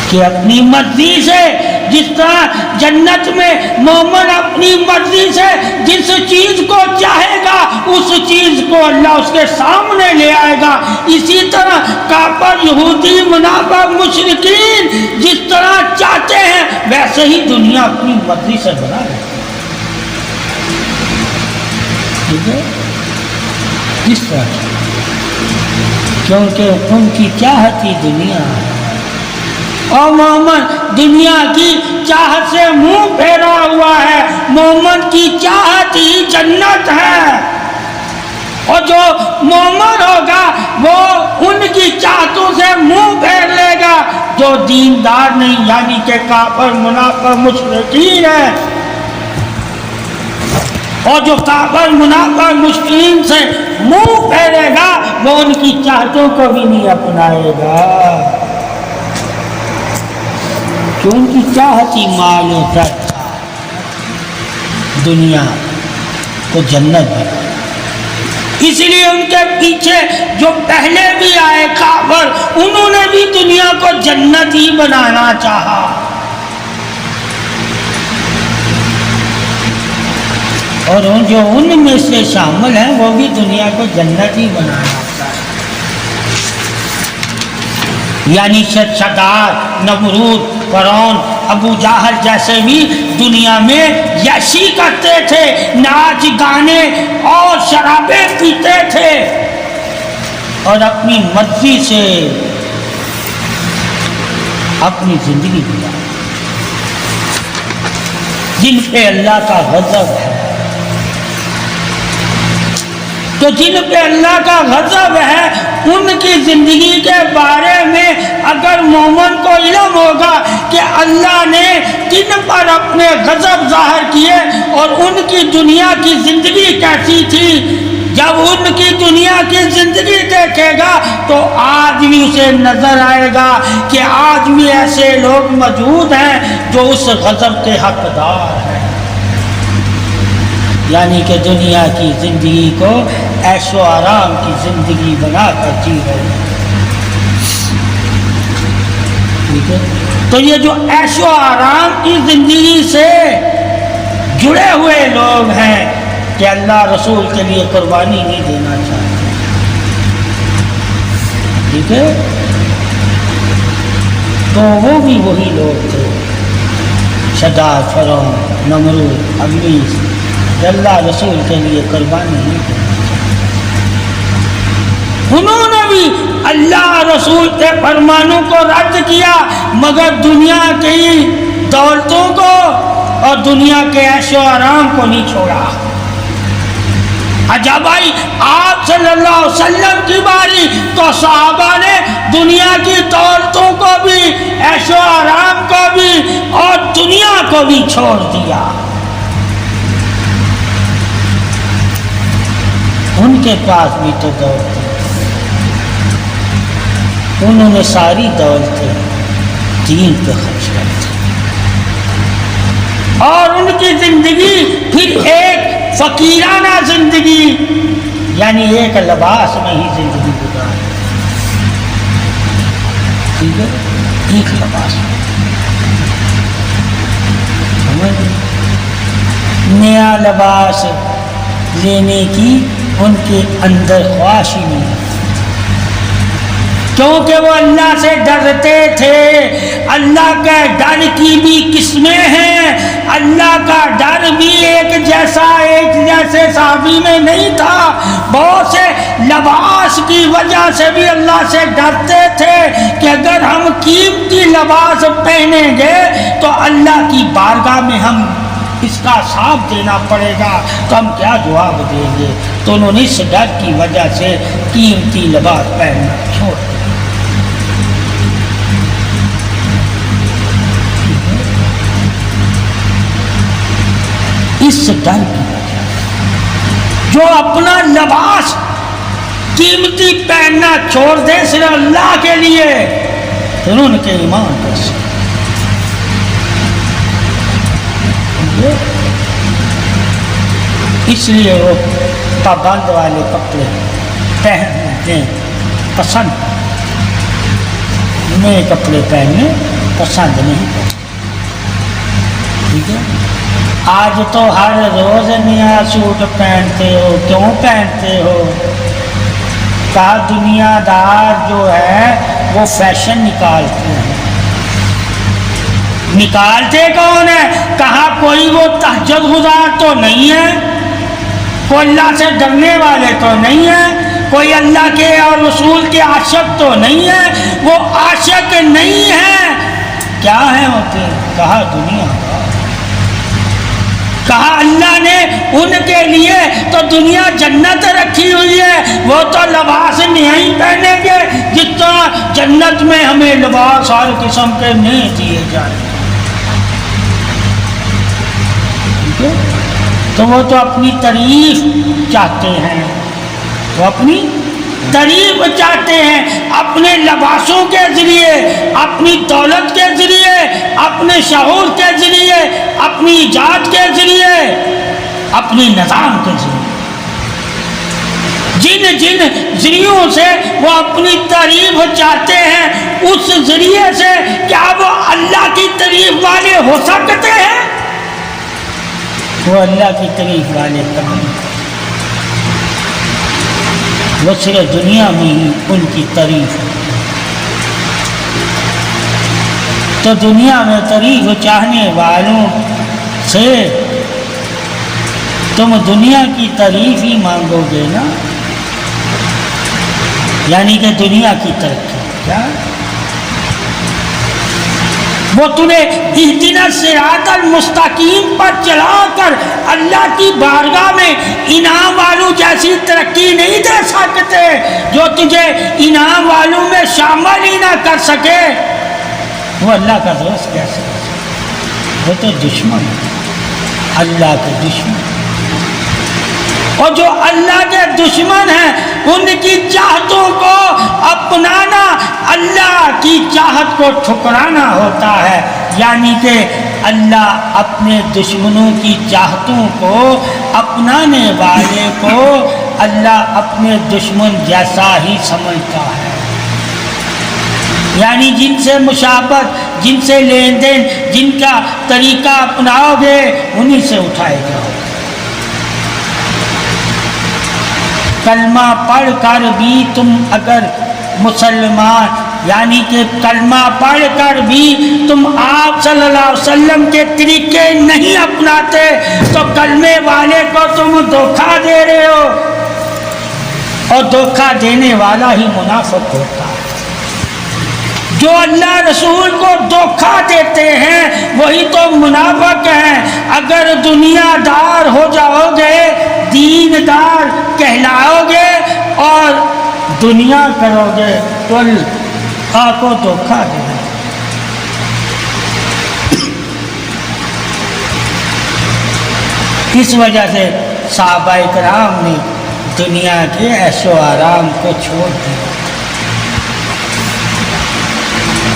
کہ اپنی مرضی سے، جس طرح جنت میں مومن اپنی مرضی سے جس چیز کو چاہے گا اس چیز کو اللہ اس کے سامنے لے آئے گا، اسی طرح کافر، یہودی، منافق، مشرکین جس طرح چاہتے ہیں ویسے ہی دنیا اپنی مرضی سے بنا لیتے ہیں، اس طرح، کیونکہ ان کی چاہت ہی دنیا ہے، اور مومن دنیا کی چاہت سے منہ پھیرا ہوا ہے، مومن کی چاہت ہی جنت ہے، اور جو مومن ہوگا وہ ان کی چاہتوں سے منہ پھیر لے گا، جو دیندار نہیں یعنی کہ کافر، منافق، مشرکین ہے، اور جو کافر، منافق، مشرکین سے منہ پھیرے گا وہ ان کی چاہتوں کو بھی نہیں اپنائے گا، کہ ان کی چاہت ہی مال و در تھا، دنیا کو جنت بنا۔ اس لیے ان کے پیچھے جو پہلے بھی آئے کافر، انہوں نے بھی دنیا کو جنت ہی بنانا چاہا، اور جو ان میں سے شامل ہیں وہ بھی دنیا کو جنت ہی بنانا چاہتے، یعنی شداد، نمرود، فرعون، ابو جہل جیسے بھی دنیا میں یشی کرتے تھے، ناچ گانے اور شرابیں پیتے تھے، اور اپنی مرضی سے اپنی زندگی گزارتے، جن پہ اللہ کا غضب ہے۔ تو جن پہ اللہ کا غضب ہے ان کی زندگی کے بارے میں اگر مومن کو علم ہوگا کہ اللہ نے کن پر اپنے غضب ظاہر کیے اور ان کی دنیا کی زندگی کیسی تھی، جب ان کی دنیا کی زندگی دیکھے گا تو آج بھی اسے نظر آئے گا کہ آج بھی ایسے لوگ موجود ہیں جو اس غضب کے حقدار ہیں، یعنی کہ دنیا کی زندگی کو عیش و آرام کی زندگی بنا کر جی رہے ہیں، ٹھیک ہے؟ تو یہ جو عیش و آرام کی زندگی سے جڑے ہوئے لوگ ہیں کہ اللہ رسول کے لیے قربانی نہیں دینا چاہتے، ٹھیک ہے، تو وہ بھی وہی لوگ تھے، شداد، فرعون، نمرود، ابلیس، اللہ رسول کے لیے قربانی نہیں دینا چاہتے، انہوں نے بھی اللہ رسول کے فرمانوں کو رد کیا، مگر دنیا کی دولتوں کو اور دنیا کے عیش و آرام کو نہیں چھوڑا۔ جب آئی آپ صلی اللہ علیہ وسلم کی باری تو صحابہ نے دنیا کی دولتوں کو بھی، عیش و آرام کو بھی اور دنیا کو بھی چھوڑ دیا۔ ان کے پاس بھی تو دولت تھی، انہوں نے ساری دولتیں دین پہ خرچ کر دی، اور ان کی زندگی پھر ایک فقیرانہ زندگی، یعنی ایک لباس میں ہی زندگی گزاری، ٹھیک ہے، ایک لباس میں، نیا لباس لینے کی ان کے اندر خواہش ہی نہیں، کیونکہ وہ اللہ سے ڈرتے تھے۔ اللہ کے ڈر کی بھی قسمیں ہیں، اللہ کا ڈر بھی ایک جیسے صحابی میں نہیں تھا، بہت سے لباس کی وجہ سے بھی اللہ سے ڈرتے تھے کہ اگر ہم قیمتی لباس پہنیں گے تو اللہ کی بارگاہ میں ہم اس کا حساب دینا پڑے گا، تو ہم کیا جواب دیں گے؟ تو انہوں نے اس ڈر کی وجہ سے قیمتی لباس پہننا چھوڑ دیا۔ اس ڈر کی وجہ سے جو اپنا لباس قیمتی پہننا چھوڑ دے صرف اللہ کے لیے، تو انہوں کے ایمان پر سے اس لیے وہ پابند والے کپڑے پہنتے پسند، نئے کپڑے پہننے پسند نہیں کرتے، ٹھیک ہے؟ آج تو ہر روز نیا سوٹ پہنتے ہو، کیوں پہنتے ہو؟ کہا دنیا دار جو ہے وہ فیشن نکالتے ہیں۔ نکالتے کون ہے؟ کہا کوئی وہ تہجد گزار تو نہیں ہے، کوئی اللہ سے ڈرنے والے تو نہیں ہے، کوئی اللہ کے اور رسول کے عاشق تو نہیں ہے، وہ عاشق نہیں ہے، کیا ہے ہوتے؟ کہا دنیا دار۔ کہا اللہ نے ان کے لیے تو دنیا جنت رکھی ہوئی ہے، وہ تو لباس نہیں پہنیں گے جتنا جنت میں ہمیں لباس ہر قسم کے نہیں دیے جائیں گے، تو وہ تو اپنی تعریف چاہتے ہیں، وہ اپنی تعریف چاہتے ہیں اپنے لباسوں کے ذریعے، اپنی دولت کے ذریعے، اپنے شعور کے ذریعے، اپنی ایجاد کے ذریعے، اپنی نظام کے ذریعے، جن جن ذریعوں سے وہ اپنی تعریف چاہتے ہیں، اس ذریعے سے کیا وہ اللہ کی تعریف والے ہو سکتے ہیں؟ وہ اللہ کی تعریف والے کبھی، وہ صرف دنیا میں ہی ان کی تعریف ہے۔ تو دنیا میں تعریف چاہنے والوں سے تم دنیا کی تعریف ہی مانگو گے نا، یعنی کہ دنیا کی ترقی کیا؟ وہ تمہیں اہدنا الصراط المستقیم پر چلا کر اللہ کی بارگاہ میں انعام والوں جیسی ترقی نہیں دے سکتے، جو تجھے انعام والوں میں شامل ہی نہ کر سکے، وہ اللہ کا دوست کیسے؟ وہ تو دشمن ہے، اللہ کے دشمن، اور جو اللہ کے دشمن ہیں ان کی چاہتوں کو اپنانا اللہ کی چاہت کو ٹھکرانا ہوتا ہے، یعنی کہ اللہ اپنے دشمنوں کی چاہتوں کو اپنانے والے کو اللہ اپنے دشمن جیسا ہی سمجھتا ہے، یعنی جن سے مشابہت، جن سے لین دین، جن کا طریقہ اپناؤ گے انہی سے اٹھائے جاؤ۔ کلمہ پڑھ کر بھی تم اگر مسلمان، یعنی کہ کلمہ پڑھ کر بھی تم آپ صلی اللہ علیہ وسلم کے طریقے نہیں اپناتے تو کلمے والے کو تم دھوکہ دے رہے ہو، اور دھوکہ دینے والا ہی منافق ہوتا ہے۔ جو اللہ رسول کو دھوکہ دیتے ہیں وہی تو منافق ہیں۔ اگر دنیا دار ہو جاؤ گے، دین دار کہلاؤ گے اور دنیا کرو گے تو اللہ کو دھوکہ دینا۔ اس وجہ سے صحابہ کرام نے دنیا کے عیش و آرام کو چھوڑ دیا،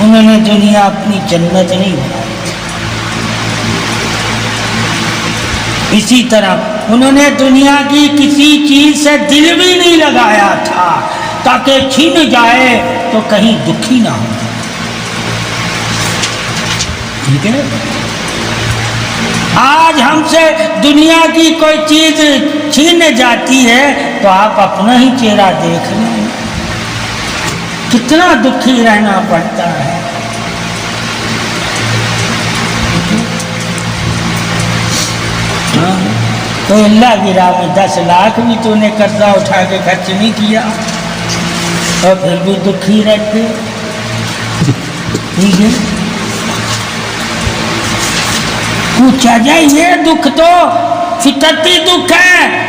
انہوں نے دنیا اپنی جنت نہیں بنائی۔ اسی طرح انہوں نے دنیا کی کسی چیز سے دل بھی نہیں لگایا تھا تاکہ چھن جائے تو کہیں دکھی نہ ہو، ٹھیک ہے؟ آج ہم سے دنیا کی کوئی چیز چھین جاتی ہے تو آپ اپنا ہی چہرہ دیکھ لیں، کتنا دکھی رہنا پڑتا ہے. تو اللہ کی راہ میں 10 لاکھ بھی تو نے قرضہ اٹھا کے خرچ نہیں کیا اور پھر بھی دکھی رہتے. ٹھیک ہے، پوچھا جائے یہ دکھ تو فطرتی دکھ ہے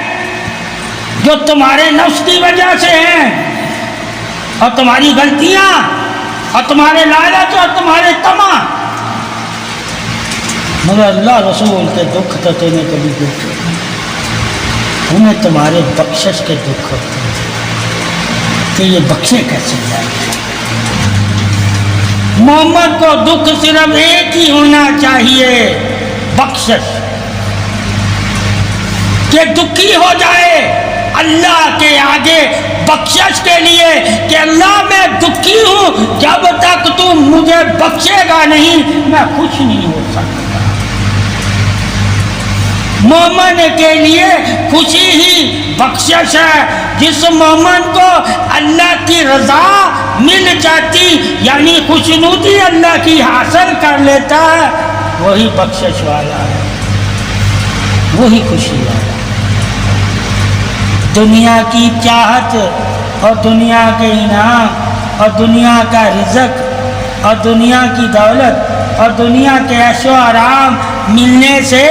جو تمہارے نفس کی وجہ سے ہیں، اور تمہاری غلطیاں اور تمہارے لالچ اور تمہارے طمع. مگر اللہ رسول کے دکھ تو تمہیں کبھی دیکھے، انہیں تمہارے بخشش کے دکھ ہوتے ہیں کہ یہ بخشے کیسے جائے. محمد کو دکھ صرف ایک ہی ہونا چاہیے، بخشش، کہ دکھی ہو جائے اللہ کے آگے بخشش کے لیے کہ اللہ میں دکھی ہوں، جب تک تو مجھے بخشے گا نہیں میں خوش نہیں ہو سکتا. مومن کے لیے خوشی ہی بخشش ہے. جس مومن کو اللہ کی رضا مل جاتی یعنی خوشنودی اللہ کی حاصل کر لیتا ہے، وہی بخشش والا ہے، وہی خوشی والا. دنیا کی چاہت اور دنیا کے انعام اور دنیا کا رزق اور دنیا کی دولت اور دنیا کے عیش و آرام ملنے سے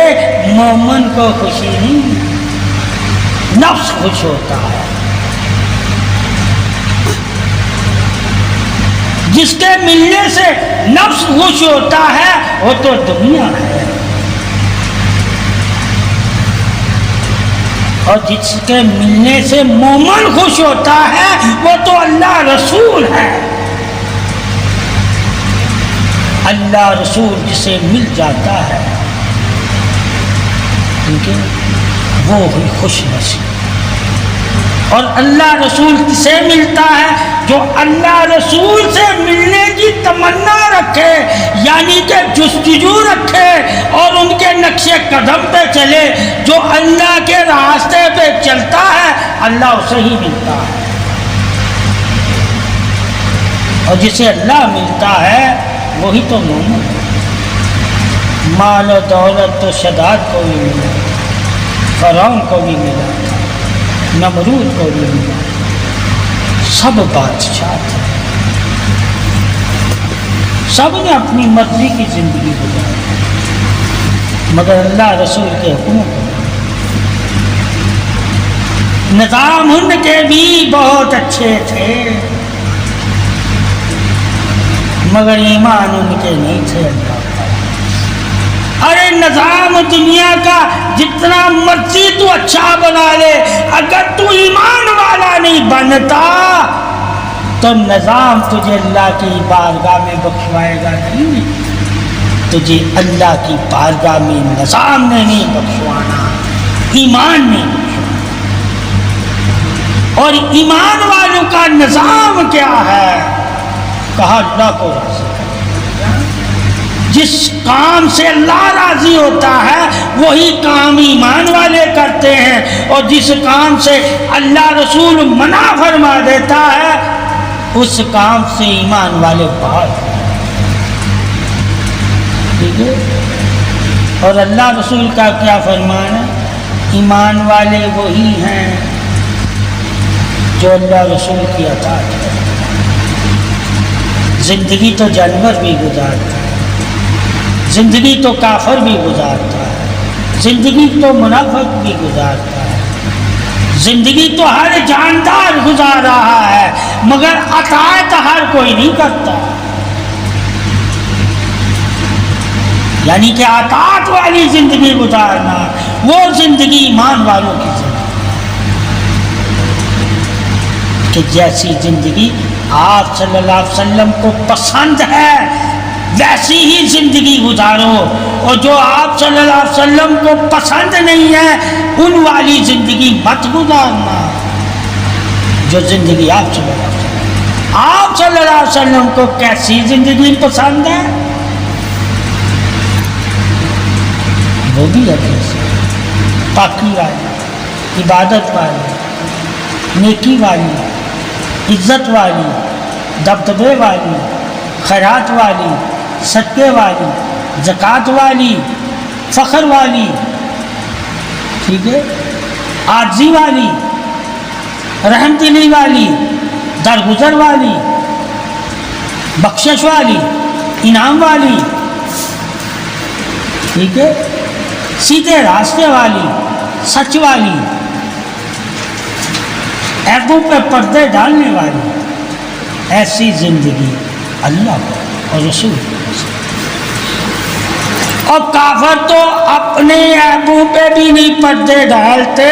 مومن کو خوشی نہیں، نفس خوش ہوتا ہے. جس کے ملنے سے نفس خوش ہوتا ہے وہ تو دنیا ہے، اور جس کے ملنے سے مومن خوش ہوتا ہے وہ تو اللہ رسول ہے. اللہ رسول جسے مل جاتا ہے کیونکہ وہ ہوئی خوش نصیب. اور اللہ رسول کسے ملتا ہے؟ جو اللہ رسول سے ملنے کی تمنا رکھے، یعنی کہ جستجو رکھے اور ان کے نقش قدم پہ چلے. جو اللہ کے راستے پہ چلتا ہے اللہ اسے ہی ملتا ہے، اور جسے اللہ ملتا ہے وہی تو مومن ہے. مال و دولت تو شداد کو بھی ملا، فرعون کو بھی ملا، نمرود کو بھی ملا، سب بادشاہ تھے، سب نے اپنی مرضی کی زندگی گزاری، مگر اللہ رسول کے حکموں کو. نظام ان کے بھی بہت اچھے تھے مگر ایمان ان کے نہیں تھے. ارے نظام دنیا کا جتنا مرضی تو اچھا بنا لے، اگر تو ایمان والا نہیں بنتا تو نظام تجھے اللہ کی بارگاہ میں بخشوائے گا نہیں. تجھے اللہ کی بارگاہ میں نظام نے نہیں بخشوانا، ایمان نے بخشوانا. اور ایمان والوں کا نظام کیا ہے؟ کہا اللہ کو راضی کر. جس کام سے اللہ راضی ہوتا ہے وہی کام ایمان والے کرتے ہیں، اور جس کام سے اللہ رسول منع فرما دیتا ہے اس کام سے ایمان والے باہر. ٹھیک ہے؟ اور اللہ رسول کا کیا فرمان ہے؟ ایمان والے وہی ہیں جو اللہ رسول کی اطاعت کرتے ہیں. زندگی تو جانور بھی گزارتا ہے، زندگی تو کافر بھی گزارتا ہے، زندگی تو منافق بھی گزارتا ہے، زندگی تو ہر جاندار گزار رہا ہے، مگر اطاعت ہر کوئی نہیں کرتا. یعنی کہ اطاعت والی زندگی گزارنا وہ زندگی ایمان والوں کی زندگی کہ جیسی زندگی آپ صلی اللہ علیہ وسلم کو پسند ہے ویسی ہی زندگی گزارو، اور جو آپ صلی اللہ علیہ وسلم کو پسند نہیں ہے ان والی زندگی مت گزارنا. جو زندگی آپ صلی اللہ علیہ وسلم، آپ صلی اللہ علیہ وسلم کو کیسی زندگی پسند ہے وہ بھی ہے کیسی، پاکی والی، عبادت والی، نیکی والی، عزت والی، دبدبے والی، خیرات والی، صدقے والی، زکوٰۃ والی، فخر والی، ٹھیک ہے، عاجزی والی، رحم دلی والی، درگزر والی، بخشش والی، انعام والی، ٹھیک ہے، سیدھے راستے والی، سچ والی، عیبوں پہ پردے ڈالنے والی، ایسی زندگی اللہ اور رسول۔ اور کافر تو اپنے عیبوں پہ بھی نہیں پردے ڈالتے،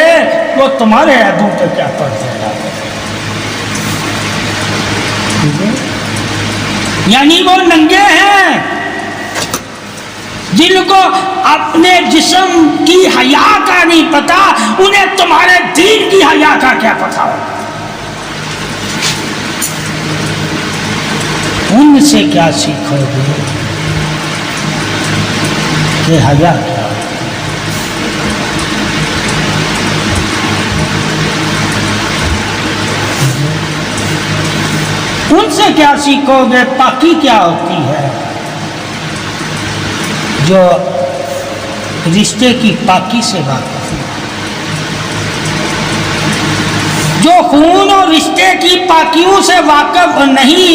وہ تمہارے عیبوں پہ کیا پردے ڈالتے؟ یعنی وہ ننگے ہیں جن کو اپنے جسم کی حیا کا نہیں پتا، انہیں تمہارے دین کی حیا کا کیا پتا ہو؟ ان سے کیا سیکھو گے کہ حیا کیا؟ ان سے کیا سیکھو گے پاکی کیا ہوتی ہے؟ جو رشتے کی پاکی سے واقف ہے، جو خون اور رشتے کی پاکیوں سے واقف نہیں،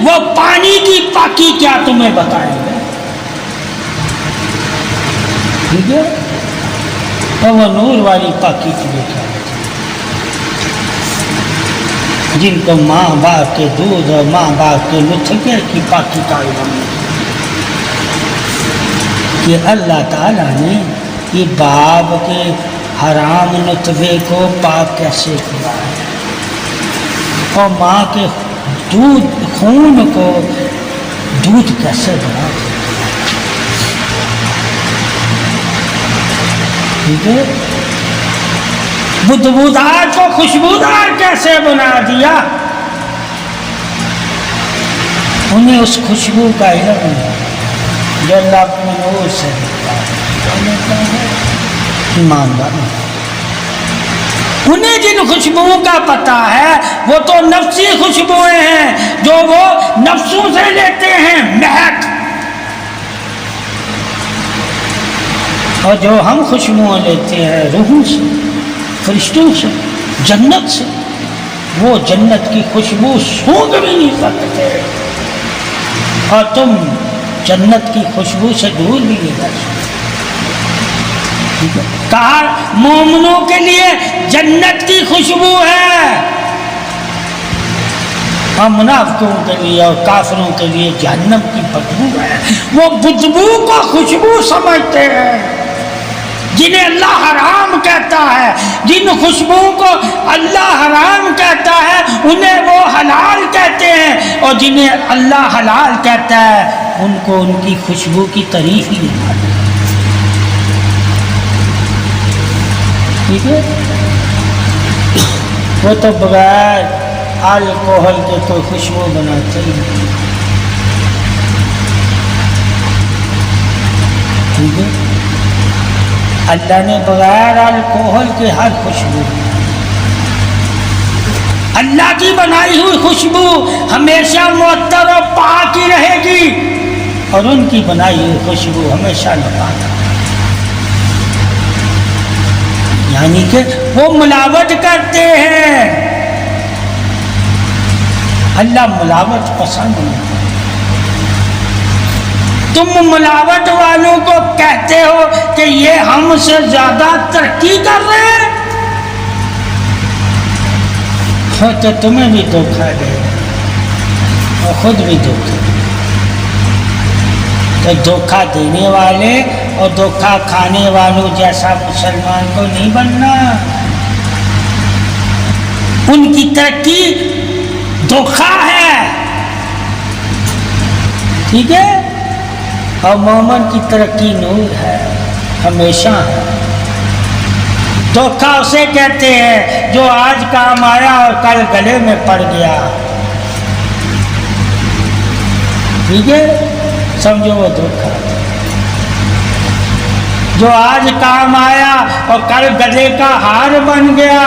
وہ پانی کی پاکی کیا تمہیں بتائیں گے؟ ٹھیک ہے، اور وہ نور والی پاکی تمہیں کیا بتائیں؟ جن کو ماں باپ کے دودھ اور ماں باپ کے نطفے کی پاکی کا علم ہے کہ اللہ تعالیٰ نے یہ باپ کے حرام نطفے کو پاک کیسے کیا ہے، اور ماں کے دودھ خون کو دودھ کیسے بنا دیا، ٹھیک ہے، بدبودار کو خوشبودار کیسے بنا دیا؟ انہیں اس خوشبو کا علم ہے جو اللہ اپنے نور سے دیتا ہے، ایماندار۔ انہیں جن خوشبوؤں کا پتہ ہے وہ تو نفسی خوشبوئیں ہیں جو وہ نفسوں سے لیتے ہیں مہک، اور جو ہم خوشبوئیں لیتے ہیں روحوں سے، فرشتوں سے، جنت سے، وہ جنت کی خوشبو سونگھ بھی نہیں سکتے، اور تم جنت کی خوشبو سے دور بھی نہیں جا سکتے۔ کہا مومنوں کے لیے جنت کی خوشبو ہے، اور منافقوں کے لیے اور کافروں کے لیے جہنم کی بدبو ہے۔ وہ بدبو کو خوشبو سمجھتے ہیں، جنہیں اللہ حرام کہتا ہے، جن خوشبوؤں کو اللہ حرام کہتا ہے انہیں وہ حلال کہتے ہیں، اور جنہیں اللہ حلال کہتا ہے ان کو ان کی خوشبو کی تعریف ہی نہیں آتی۔ ٹھیک ہے، وہ تو بغیر الکوہل کے کوئی خوشبو بناتے ہی نہیں۔ ٹھیک ہے، اللہ نے بغیر الکوہل کے ہر خوشبو، اللہ کی بنائی ہوئی خوشبو ہمیشہ معطر اور پاک ہی رہے گی، اور ان کی بنائی ہوئی خوشبو ہمیشہ ناپاک۔ یعنی کہ وہ ملاوٹ کرتے ہیں، اللہ ملاوٹ پسند نہیں۔ تم ملاوٹ والوں کو کہتے ہو کہ یہ ہم سے زیادہ ترقی کر رہے ہیں، تو تمہیں بھی دھوکہ دے اور خود بھی دھوکہ دے۔ تو دھوکہ دینے والے اور دھوکہ کھانے والوں جیسا مسلمان کو نہیں بننا۔ ان کی ترقی دھوکہ ہے، ٹھیک ہے، اور مومن کی ترقی نور ہے، ہمیشہ ہے۔ دھوکہ اسے کہتے ہیں جو آج کام آیا اور کل گلے میں پڑ گیا، ٹھیک ہے، سمجھو وہ دھوکہ۔ جو آج کام آیا اور کل گلے کا ہار بن گیا،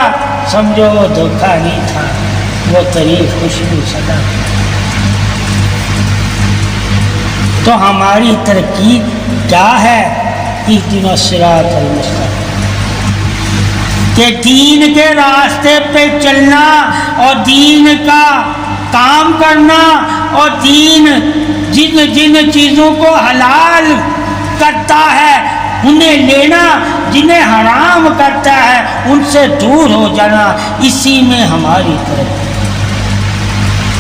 سمجھو وہ دھوکہ نہیں تھا، وہ طریق خوشبو صدا۔ تو ہماری ترقی کیا ہے؟ اہدنا الصراط المستقیم، کہ دین کے راستے پہ چلنا اور دین کا کام کرنا، اور دین جن جن چیزوں کو حلال کرتا ہے انہیں لینا، جنہیں حرام کرتا ہے ان سے دور ہو جانا، اسی میں ہماری ترقی،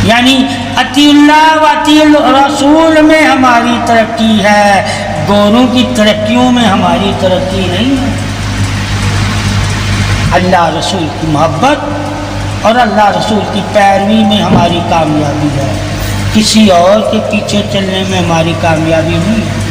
یعنی اطیع اللہ و اطیع الرسول میں ہماری ترقی ہے، گوروں کی ترقیوں میں ہماری ترقی نہیں ہے۔ اللہ رسول کی محبت اور اللہ رسول کی پیروی میں ہماری کامیابی ہے، کسی اور کے پیچھے چلنے میں ہماری کامیابی نہیں ہے۔